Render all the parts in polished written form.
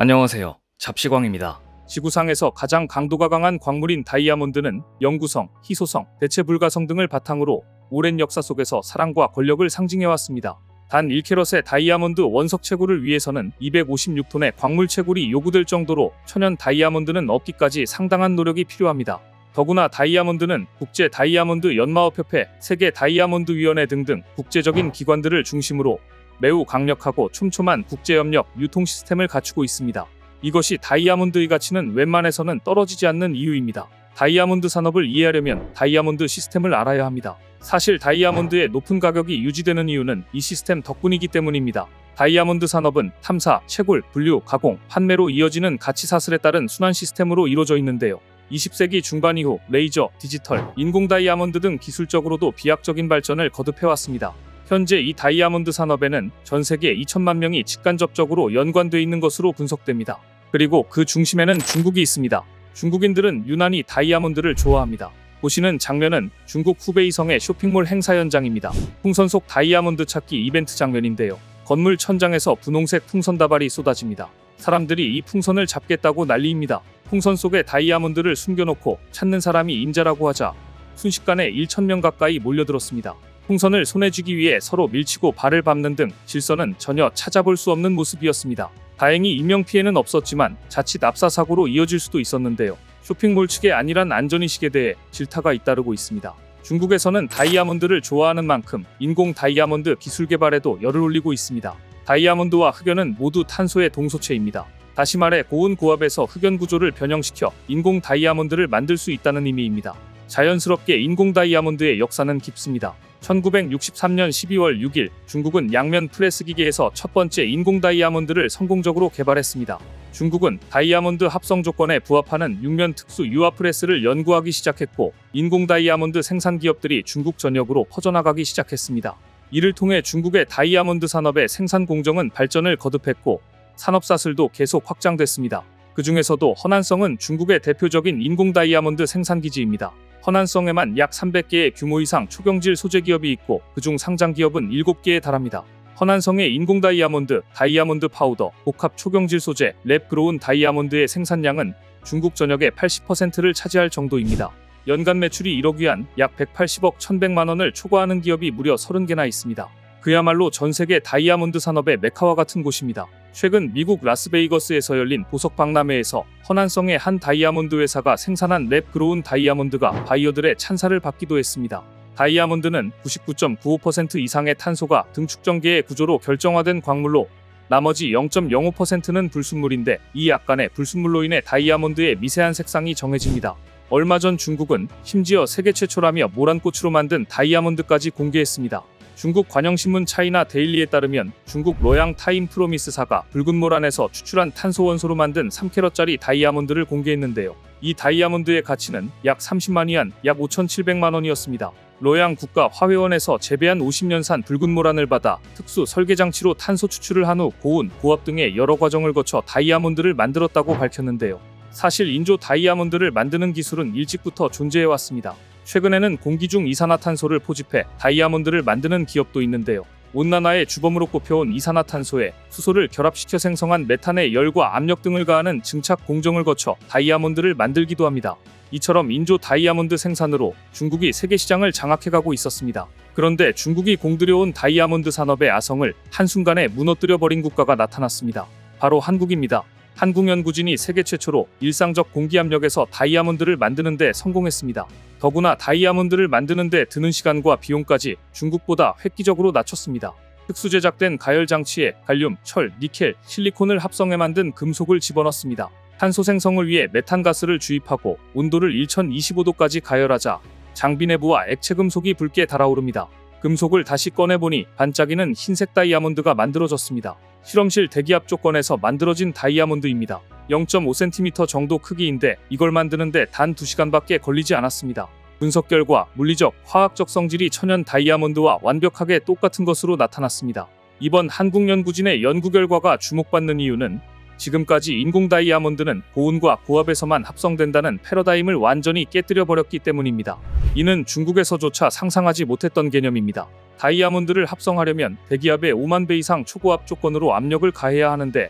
안녕하세요. 잡시광입니다. 지구상에서 가장 강도가 강한 광물인 다이아몬드는 영구성, 희소성, 대체 불가성 등을 바탕으로 오랜 역사 속에서 사랑과 권력을 상징해왔습니다. 단 1캐럿의 다이아몬드 원석 채굴을 위해서는 256톤의 광물 채굴이 요구될 정도로 천연 다이아몬드는 얻기까지 상당한 노력이 필요합니다. 더구나 다이아몬드는 국제 다이아몬드 연마업협회, 세계 다이아몬드 위원회 등등 국제적인 기관들을 중심으로 매우 강력하고 촘촘한 국제협력, 유통 시스템을 갖추고 있습니다. 이것이 다이아몬드의 가치는 웬만해서는 떨어지지 않는 이유입니다. 다이아몬드 산업을 이해하려면 다이아몬드 시스템을 알아야 합니다. 사실 다이아몬드의 높은 가격이 유지되는 이유는 이 시스템 덕분이기 때문입니다. 다이아몬드 산업은 탐사, 채굴, 분류, 가공, 판매로 이어지는 가치 사슬에 따른 순환 시스템으로 이루어져 있는데요. 20세기 중반 이후 레이저, 디지털, 인공 다이아몬드 등 기술적으로도 비약적인 발전을 거듭해왔습니다. 현재 이 다이아몬드 산업에는 전 세계 2천만 명이 직간접적으로 연관돼 있는 것으로 분석됩니다. 그리고 그 중심에는 중국이 있습니다. 중국인들은 유난히 다이아몬드를 좋아합니다. 보시는 장면은 중국 후베이성의 쇼핑몰 행사 현장입니다. 풍선 속 다이아몬드 찾기 이벤트 장면인데요. 건물 천장에서 분홍색 풍선 다발이 쏟아집니다. 사람들이 이 풍선을 잡겠다고 난리입니다. 풍선 속에 다이아몬드를 숨겨놓고 찾는 사람이 임자라고 하자 순식간에 1,000명 가까이 몰려들었습니다. 풍선을 손에 쥐기 위해 서로 밀치고 발을 밟는 등 질서는 전혀 찾아볼 수 없는 모습이었습니다. 다행히 인명피해는 없었지만 자칫 압사사고로 이어질 수도 있었는데요. 쇼핑몰 측의 안일한 안전의식에 대해 질타가 잇따르고 있습니다. 중국에서는 다이아몬드를 좋아하는 만큼 인공 다이아몬드 기술 개발에도 열을 올리고 있습니다. 다이아몬드와 흑연은 모두 탄소의 동소체입니다. 다시 말해 고온 고압에서 흑연 구조를 변형시켜 인공 다이아몬드를 만들 수 있다는 의미입니다. 자연스럽게 인공 다이아몬드의 역사는 깊습니다. 1963년 12월 6일 중국은 양면 프레스 기계에서 첫 번째 인공 다이아몬드를 성공적으로 개발했습니다. 중국은 다이아몬드 합성 조건에 부합하는 6면 특수 유화 프레스를 연구하기 시작했고 인공 다이아몬드 생산 기업들이 중국 전역으로 퍼져나가기 시작했습니다. 이를 통해 중국의 다이아몬드 산업의 생산 공정은 발전을 거듭했고 산업사슬도 계속 확장됐습니다. 그 중에서도 허난성은 중국의 대표적인 인공 다이아몬드 생산 기지입니다. 허난성에만 약 300개의 규모 이상 초경질 소재 기업이 있고 그중 상장 기업은 7개에 달합니다. 허난성의 인공 다이아몬드, 다이아몬드 파우더, 복합 초경질 소재, 랩 그로운 다이아몬드의 생산량은 중국 전역의 80%를 차지할 정도입니다. 연간 매출이 1억 위안, 약 180억 1,100만 원을 초과하는 기업이 무려 30개나 있습니다. 그야말로 전 세계 다이아몬드 산업의 메카와 같은 곳입니다. 최근 미국 라스베이거스에서 열린 보석 박람회에서 허난성의 한 다이아몬드 회사가 생산한 랩 그로운 다이아몬드가 바이어들의 찬사를 받기도 했습니다. 다이아몬드는 99.95% 이상의 탄소가 등 축전계의 구조로 결정화된 광물로 나머지 0.05%는 불순물인데 이 약간의 불순물로 인해 다이아몬드의 미세한 색상이 정해집니다. 얼마 전 중국은 심지어 세계 최초라며 모란꽃으로 만든 다이아몬드까지 공개했습니다. 중국 관영신문 차이나 데일리에 따르면 중국 로양 타임 프로미스사가 붉은 모란에서 추출한 탄소 원소로 만든 3캐럿짜리 다이아몬드를 공개했는데요. 이 다이아몬드의 가치는 약 30만 위안, 약 5,700만 원이었습니다. 로양 국가화훼원에서 재배한 50년산 붉은 모란을 받아 특수 설계장치로 탄소 추출을 한 후 고온, 고압 등의 여러 과정을 거쳐 다이아몬드를 만들었다고 밝혔는데요. 사실 인조 다이아몬드를 만드는 기술은 일찍부터 존재해왔습니다. 최근에는 공기 중 이산화탄소를 포집해 다이아몬드를 만드는 기업도 있는데요. 온난화의 주범으로 꼽혀온 이산화탄소에 수소를 결합시켜 생성한 메탄의 열과 압력 등을 가하는 증착 공정을 거쳐 다이아몬드를 만들기도 합니다. 이처럼 인조 다이아몬드 생산으로 중국이 세계 시장을 장악해가고 있었습니다. 그런데 중국이 공들여온 다이아몬드 산업의 아성을 한순간에 무너뜨려버린 국가가 나타났습니다. 바로 한국입니다. 한국 연구진이 세계 최초로 일상적 공기압력에서 다이아몬드를 만드는 데 성공했습니다. 더구나 다이아몬드를 만드는 데 드는 시간과 비용까지 중국보다 획기적으로 낮췄습니다. 특수 제작된 가열 장치에 갈륨, 철, 니켈, 실리콘을 합성해 만든 금속을 집어넣습니다. 탄소 생성을 위해 메탄가스를 주입하고 온도를 1025도까지 가열하자 장비 내부와 액체 금속이 붉게 달아오릅니다. 금속을 다시 꺼내보니 반짝이는 흰색 다이아몬드가 만들어졌습니다. 실험실 대기압 조건에서 만들어진 다이아몬드입니다. 0.5cm 정도 크기인데 이걸 만드는데 단 2시간밖에 걸리지 않았습니다. 분석 결과 물리적, 화학적 성질이 천연 다이아몬드와 완벽하게 똑같은 것으로 나타났습니다. 이번 한국 연구진의 연구 결과가 주목받는 이유는 지금까지 인공 다이아몬드는 고온과 고압에서만 합성된다는 패러다임을 완전히 깨뜨려 버렸기 때문입니다. 이는 중국에서조차 상상하지 못했던 개념입니다. 다이아몬드를 합성하려면 대기압의 5만 배 이상 초고압 조건으로 압력을 가해야 하는데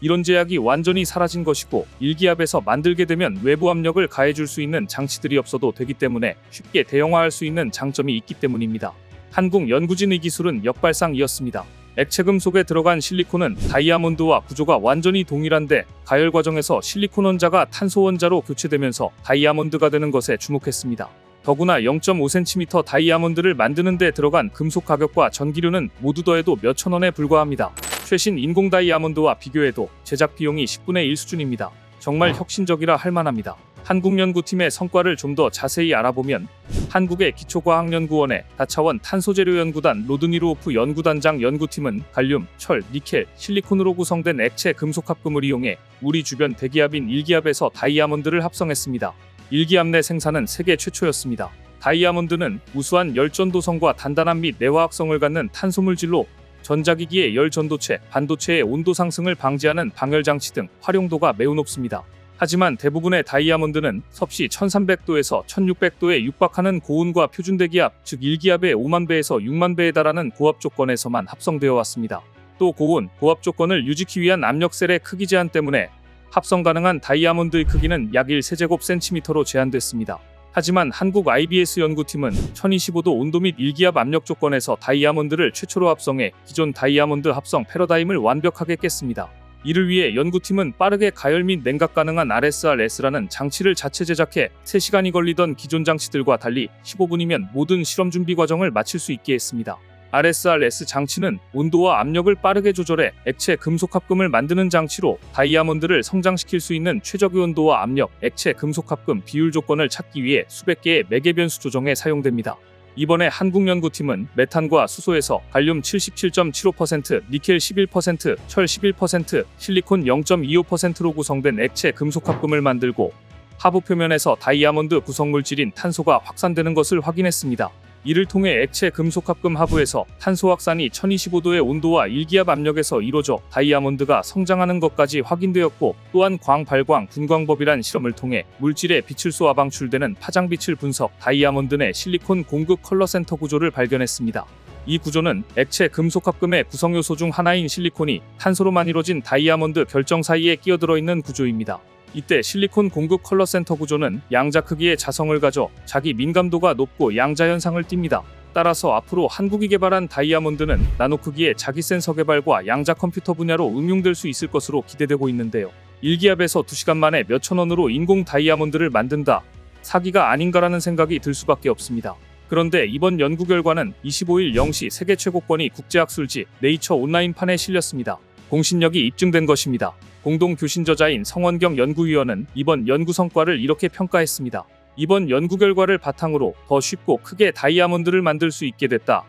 이런 제약이 완전히 사라진 것이고 일기압에서 만들게 되면 외부 압력을 가해줄 수 있는 장치들이 없어도 되기 때문에 쉽게 대형화할 수 있는 장점이 있기 때문입니다. 한국연구진의 기술은 역발상이었습니다. 액체 금속에 들어간 실리콘은 다이아몬드와 구조가 완전히 동일한데 가열 과정에서 실리콘 원자가 탄소 원자로 교체되면서 다이아몬드가 되는 것에 주목했습니다. 더구나 0.5cm 다이아몬드를 만드는 데 들어간 금속 가격과 전기료는 모두 더해도 몇천 원에 불과합니다. 최신 인공 다이아몬드와 비교해도 제작 비용이 10분의 1 수준입니다. 정말 혁신적이라 할 만합니다. 한국연구팀의 성과를 좀 더 자세히 알아보면 한국의 기초과학연구원의 다차원 탄소재료연구단 로드니로오프 연구단장 연구팀은 갈륨, 철, 니켈, 실리콘으로 구성된 액체 금속합금을 이용해 우리 주변 대기압인 일기압에서 다이아몬드를 합성했습니다. 일기압 내 생산은 세계 최초였습니다. 다이아몬드는 우수한 열전도성과 단단함 및 내화학성을 갖는 탄소물질로 전자기기의 열전도체, 반도체의 온도 상승을 방지하는 방열장치 등 활용도가 매우 높습니다. 하지만 대부분의 다이아몬드는 섭씨 1300도에서 1600도에 육박하는 고온과 표준대기압, 즉 일기압의 5만 배에서 6만 배에 달하는 고압 조건에서만 합성되어 왔습니다. 또 고온, 고압 조건을 유지하기 위한 압력셀의 크기 제한 때문에 합성 가능한 다이아몬드의 크기는 약 1세제곱센티미터로 제한됐습니다. 하지만 한국 IBS 연구팀은 1025도 온도 및 일기압 압력 조건에서 다이아몬드를 최초로 합성해 기존 다이아몬드 합성 패러다임을 완벽하게 깼습니다. 이를 위해 연구팀은 빠르게 가열 및 냉각 가능한 RSRS라는 장치를 자체 제작해 3시간이 걸리던 기존 장치들과 달리 15분이면 모든 실험 준비 과정을 마칠 수 있게 했습니다. RSRS 장치는 온도와 압력을 빠르게 조절해 액체 금속 합금을 만드는 장치로 다이아몬드를 성장시킬 수 있는 최적의 온도와 압력, 액체 금속 합금 비율 조건을 찾기 위해 수백 개의 매개 변수 조정에 사용됩니다. 이번에 한국연구팀은 메탄과 수소에서 갈륨 77.75%, 니켈 11%, 철 11%, 실리콘 0.25%로 구성된 액체 금속 합금을 만들고 하부 표면에서 다이아몬드 구성물질인 탄소가 확산되는 것을 확인했습니다. 이를 통해 액체 금속 합금 하부에서 탄소 확산이 1025도의 온도와 일기압 압력에서 이루어져 다이아몬드가 성장하는 것까지 확인되었고, 또한 광발광 분광법이란 실험을 통해 물질에 빛을 쏘아 방출되는 파장빛을 분석, 다이아몬드 내 실리콘 공급 컬러 센터 구조를 발견했습니다. 이 구조는 액체 금속 합금의 구성요소 중 하나인 실리콘이 탄소로만 이루어진 다이아몬드 결정 사이에 끼어들어 있는 구조입니다. 이때 실리콘 공급 컬러 센터 구조는 양자 크기의 자성을 가져 자기 민감도가 높고 양자 현상을 띱니다. 따라서 앞으로 한국이 개발한 다이아몬드는 나노 크기의 자기 센서 개발과 양자 컴퓨터 분야로 응용될 수 있을 것으로 기대되고 있는데요. 일기압에서 2시간 만에 몇천 원으로 인공 다이아몬드를 만든다? 사기가 아닌가라는 생각이 들 수밖에 없습니다. 그런데 이번 연구 결과는 25일 0시 세계 최고권위 국제학술지 네이처 온라인판에 실렸습니다. 공신력이 입증된 것입니다. 공동 교신 저자인 성원경 연구위원은 이번 연구 성과를 이렇게 평가했습니다. 이번 연구 결과를 바탕으로 더 쉽고 크게 다이아몬드를 만들 수 있게 됐다.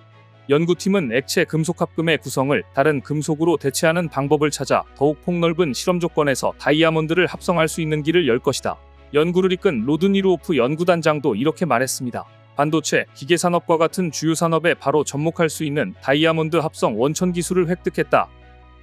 연구팀은 액체 금속 합금의 구성을 다른 금속으로 대체하는 방법을 찾아 더욱 폭넓은 실험 조건에서 다이아몬드를 합성할 수 있는 길을 열 것이다. 연구를 이끈 로드니로오프 연구단장도 이렇게 말했습니다. 반도체, 기계산업과 같은 주요 산업에 바로 접목할 수 있는 다이아몬드 합성 원천 기술을 획득했다.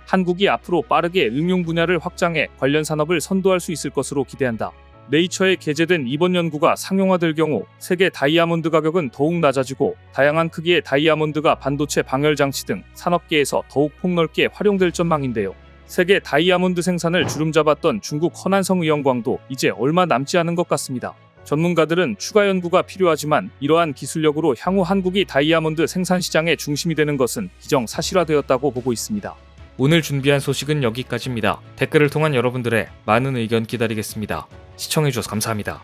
한국이 앞으로 빠르게 응용 분야를 확장해 관련 산업을 선도할 수 있을 것으로 기대한다. 네이처에 게재된 이번 연구가 상용화될 경우 세계 다이아몬드 가격은 더욱 낮아지고 다양한 크기의 다이아몬드가 반도체 방열 장치 등 산업계에서 더욱 폭넓게 활용될 전망인데요. 세계 다이아몬드 생산을 주름잡았던 중국 허난성 의영광도 이제 얼마 남지 않은 것 같습니다. 전문가들은 추가 연구가 필요하지만 이러한 기술력으로 향후 한국이 다이아몬드 생산 시장의 중심이 되는 것은 기정사실화되었다고 보고 있습니다. 오늘 준비한 소식은 여기까지입니다. 댓글을 통한 여러분들의 많은 의견 기다리겠습니다. 시청해주셔서 감사합니다.